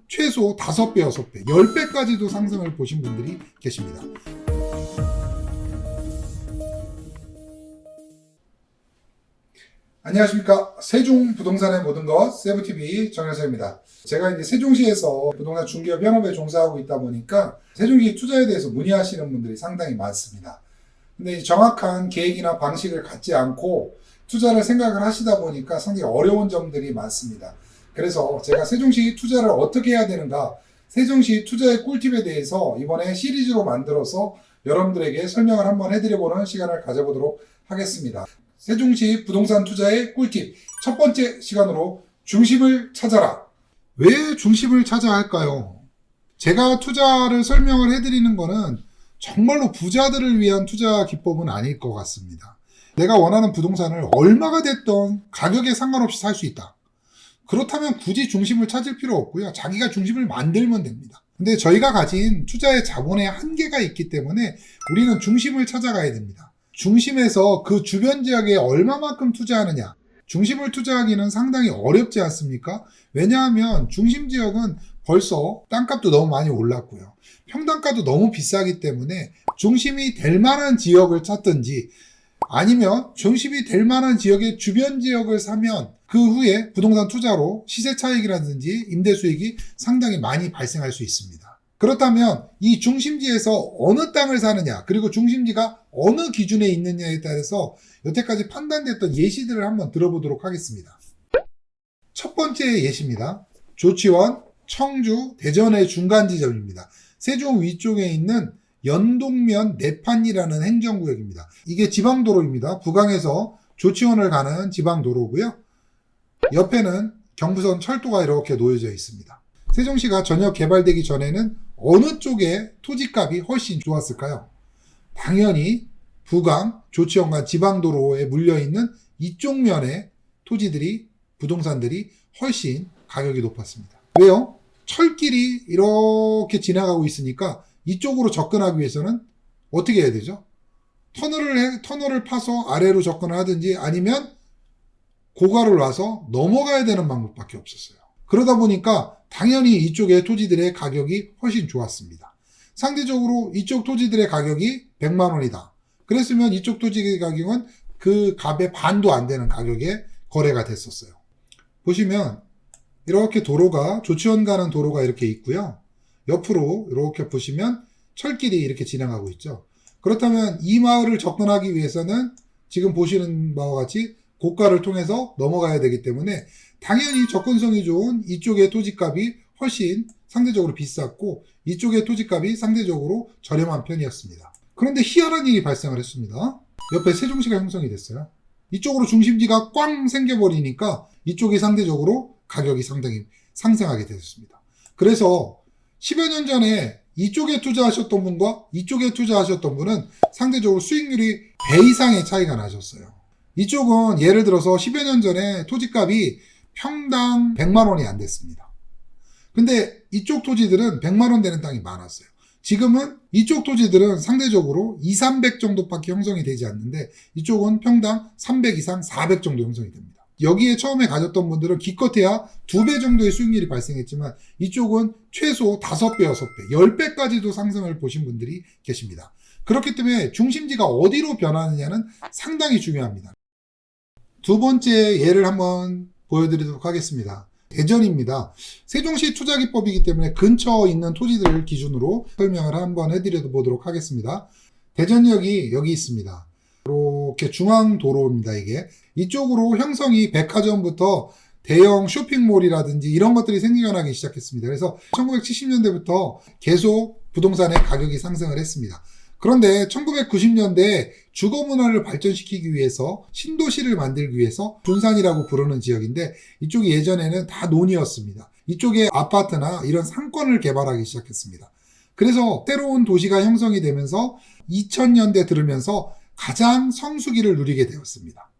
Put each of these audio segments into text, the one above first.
최소 5배, 6배, 10배까지도 상승을 보신 분들이 계십니다. 안녕하십니까. 세종부동산의 모든 것 세부TV 정현서입니다. 제가 이제 세종시에서 부동산 중개업 현업에 종사하고 있다 보니까 세종시 투자에 대해서 문의하시는 분들이 상당히 많습니다. 근데 정확한 계획이나 방식을 갖지 않고 투자를 생각을 하시다 보니까 상당히 어려운 점들이 많습니다. 그래서 제가 세종시 투자를 어떻게 해야 되는가, 세종시 투자의 꿀팁에 대해서 이번에 시리즈로 만들어서 여러분들에게 설명을 한번 해드려보는 시간을 가져보도록 하겠습니다. 세종시 부동산 투자의 꿀팁 첫 번째 시간으로 중심을 찾아라. 왜 중심을 찾아야 할까요? 제가 투자를 설명을 해드리는 거는 정말로 부자들을 위한 투자 기법은 아닐 것 같습니다. 내가 원하는 부동산을 얼마가 됐던 가격에 상관없이 살 수 있다. 그렇다면 굳이 중심을 찾을 필요 없고요. 자기가 중심을 만들면 됩니다. 근데 저희가 가진 투자의 자본에 한계가 있기 때문에 우리는 중심을 찾아가야 됩니다. 중심에서 그 주변 지역에 얼마만큼 투자하느냐. 중심을 투자하기는 상당히 어렵지 않습니까? 왜냐하면 중심 지역은 벌써 땅값도 너무 많이 올랐고요. 평당가도 너무 비싸기 때문에 중심이 될 만한 지역을 찾든지 아니면 중심이 될 만한 지역의 주변 지역을 사면 그 후에 부동산 투자로 시세 차익이라든지 임대 수익이 상당히 많이 발생할 수 있습니다. 그렇다면 이 중심지에서 어느 땅을 사느냐, 그리고 중심지가 어느 기준에 있느냐에 따라서 여태까지 판단됐던 예시들을 한번 들어보도록 하겠습니다. 첫 번째 예시입니다. 조치원, 청주, 대전의 중간 지점입니다. 세종 위쪽에 있는 연동면 내판이라는 행정구역입니다. 이게 지방도로입니다. 부강에서 조치원을 가는 지방도로고요. 옆에는 경부선 철도가 이렇게 놓여져 있습니다. 세종시가 전역 개발되기 전에는 어느 쪽에 토지값이 훨씬 좋았을까요? 당연히 부강, 조치원간 지방도로에 물려있는 이쪽 면의 토지들이, 부동산들이 훨씬 가격이 높았습니다. 왜요? 철길이 이렇게 지나가고 있으니까 이쪽으로 접근하기 위해서는 어떻게 해야 되죠? 터널을 파서 아래로 접근을 하든지 아니면 고가를 놔서 넘어가야 되는 방법밖에 없었어요. 그러다 보니까 당연히 이쪽의 토지들의 가격이 훨씬 좋았습니다. 상대적으로 이쪽 토지들의 가격이 100만 원이다. 그랬으면 이쪽 토지의 가격은 그 값의 반도 안 되는 가격에 거래가 됐었어요. 보시면 이렇게 도로가, 조치원 가는 도로가 이렇게 있고요. 옆으로 이렇게 보시면 철길이 이렇게 지나가고 있죠. 그렇다면 이 마을을 접근하기 위해서는 지금 보시는 바와 같이 고가를 통해서 넘어가야 되기 때문에 당연히 접근성이 좋은 이쪽의 토지값이 훨씬 상대적으로 비쌌고 이쪽의 토지값이 상대적으로 저렴한 편이었습니다. 그런데 희한한 일이 발생을 했습니다. 옆에 세종시가 형성이 됐어요. 이쪽으로 중심지가 꽝 생겨버리니까 이쪽이 상대적으로 가격이 상당히 상승하게 되었습니다. 그래서 10여 년 전에 이쪽에 투자하셨던 분과 이쪽에 투자하셨던 분은 상대적으로 수익률이 배 이상의 차이가 나셨어요. 이쪽은 예를 들어서 10여 년 전에 토지값이 평당 100만 원이 안 됐습니다. 근데 이쪽 토지들은 100만 원 되는 땅이 많았어요. 지금은 이쪽 토지들은 상대적으로 2, 300 정도밖에 형성이 되지 않는데 이쪽은 평당 300 이상 400 정도 형성이 됩니다. 여기에 처음에 가졌던 분들은 기껏해야 2배 정도의 수익률이 발생했지만 이쪽은 최소 5배, 6배, 10배까지도 상승을 보신 분들이 계십니다. 그렇기 때문에 중심지가 어디로 변하느냐는 상당히 중요합니다. 두 번째 예를 한번 보여드리도록 하겠습니다. 대전입니다. 세종시 투자기법이기 때문에 근처에 있는 토지들을 기준으로 설명을 한번 해드려 보도록 하겠습니다. 대전역이 여기 있습니다. 이렇게 중앙도로입니다. 이게 이쪽으로 형성이 백화점부터 대형 쇼핑몰이라든지 이런 것들이 생겨나기 시작했습니다. 그래서 1970년대부터 계속 부동산의 가격이 상승을 했습니다. 그런데 1990년대에 주거문화를 발전시키기 위해서 신도시를 만들기 위해서 둔산이라고 부르는 지역인데 이쪽이 예전에는 다 논이었습니다. 이쪽에 아파트나 이런 상권을 개발하기 시작했습니다. 그래서 새로운 도시가 형성이 되면서 2000년대 들으면서 가장 성수기를 누리게 되었습니다.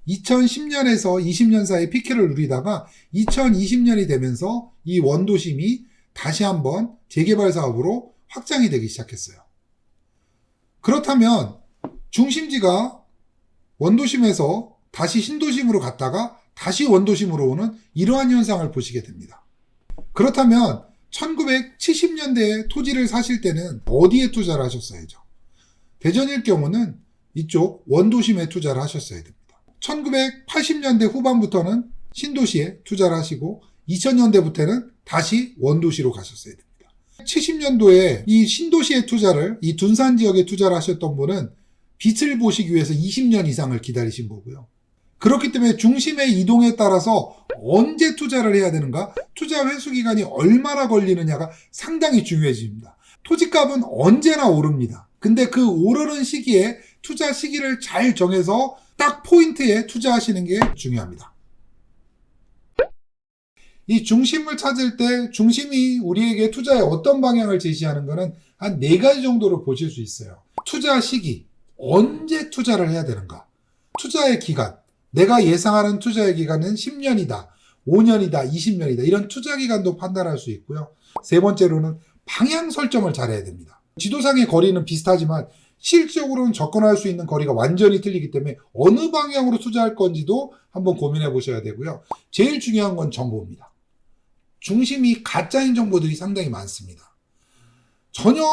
2010년에서 20년 사이 피크를 누리다가 2020년이 되면서 이 원도심이 다시 한번 재개발 사업으로 확장이 되기 시작했어요. 그렇다면 중심지가 원도심에서 다시 신도심으로 갔다가 다시 원도심으로 오는 이러한 현상을 보시게 됩니다. 그렇다면 1970년대에 토지를 사실 때는 어디에 투자를 하셨어야죠? 대전일 경우는 이쪽 원도심에 투자를 하셨어야 됩니다. 1980년대 후반부터는 신도시에 투자를 하시고 2000년대부터는 다시 원도시로 가셨어야 됩니다. 70년도에 이 신도시에 투자를, 이 둔산 지역에 투자를 하셨던 분은 빛을 보시기 위해서 20년 이상을 기다리신 거고요. 그렇기 때문에 중심의 이동에 따라서 언제 투자를 해야 되는가, 투자 회수 기간이 얼마나 걸리느냐가 상당히 중요해집니다. 토지값은 언제나 오릅니다. 근데 그 오르는 시기에 투자 시기를 잘 정해서 딱 포인트에 투자하시는 게 중요합니다. 이 중심을 찾을 때 중심이 우리에게 투자에 어떤 방향을 제시하는 것은 한 4가지 정도로 보실 수 있어요. 투자 시기, 언제 투자를 해야 되는가, 투자의 기간, 내가 예상하는 투자의 기간은 10년이다, 5년이다, 20년이다, 이런 투자 기간도 판단할 수 있고요. 세 번째로는 방향 설정을 잘해야 됩니다. 지도상의 거리는 비슷하지만 실질적으로는 접근할 수 있는 거리가 완전히 틀리기 때문에 어느 방향으로 투자할 건지도 한번 고민해 보셔야 되고요. 제일 중요한 건 정보입니다. 중심이 가짜인 정보들이 상당히 많습니다. 전혀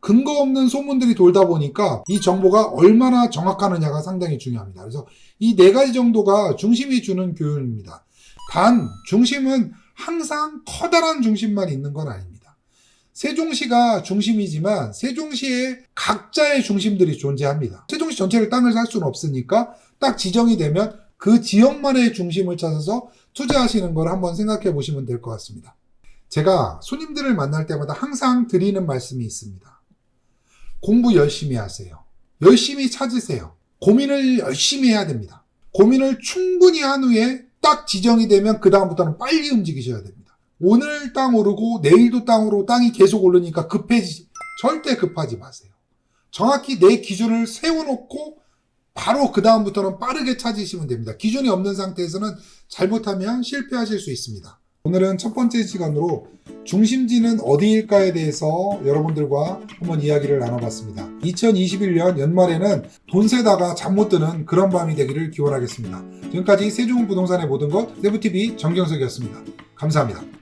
근거 없는 소문들이 돌다 보니까 이 정보가 얼마나 정확하느냐가 상당히 중요합니다. 그래서 이 4가지 정도가 중심이 주는 교훈입니다. 단 중심은 항상 커다란 중심만 있는 건 아닙니다. 세종시가 중심이지만 세종시에 각자의 중심들이 존재합니다. 세종시 전체를 땅을 살 수는 없으니까 딱 지정이 되면 그 지역만의 중심을 찾아서 투자하시는 걸 한번 생각해 보시면 될 것 같습니다. 제가 손님들을 만날 때마다 항상 드리는 말씀이 있습니다. 공부 열심히 하세요. 열심히 찾으세요. 고민을 열심히 해야 됩니다. 고민을 충분히 한 후에 딱 지정이 되면 그 다음부터는 빨리 움직이셔야 됩니다. 오늘 땅 오르고 내일도 땅 오르고 땅이 계속 오르니까 절대 급하지 마세요. 정확히 내 기준을 세워놓고 바로 그 다음부터는 빠르게 찾으시면 됩니다. 기준이 없는 상태에서는 잘못하면 실패하실 수 있습니다. 오늘은 첫 번째 시간으로 중심지는 어디일까에 대해서 여러분들과 한번 이야기를 나눠봤습니다. 2021년 연말에는 돈 세다가 잠 못 드는 그런 밤이 되기를 기원하겠습니다. 지금까지 세종부동산의 모든 것 세부TV 정경석이었습니다. 감사합니다.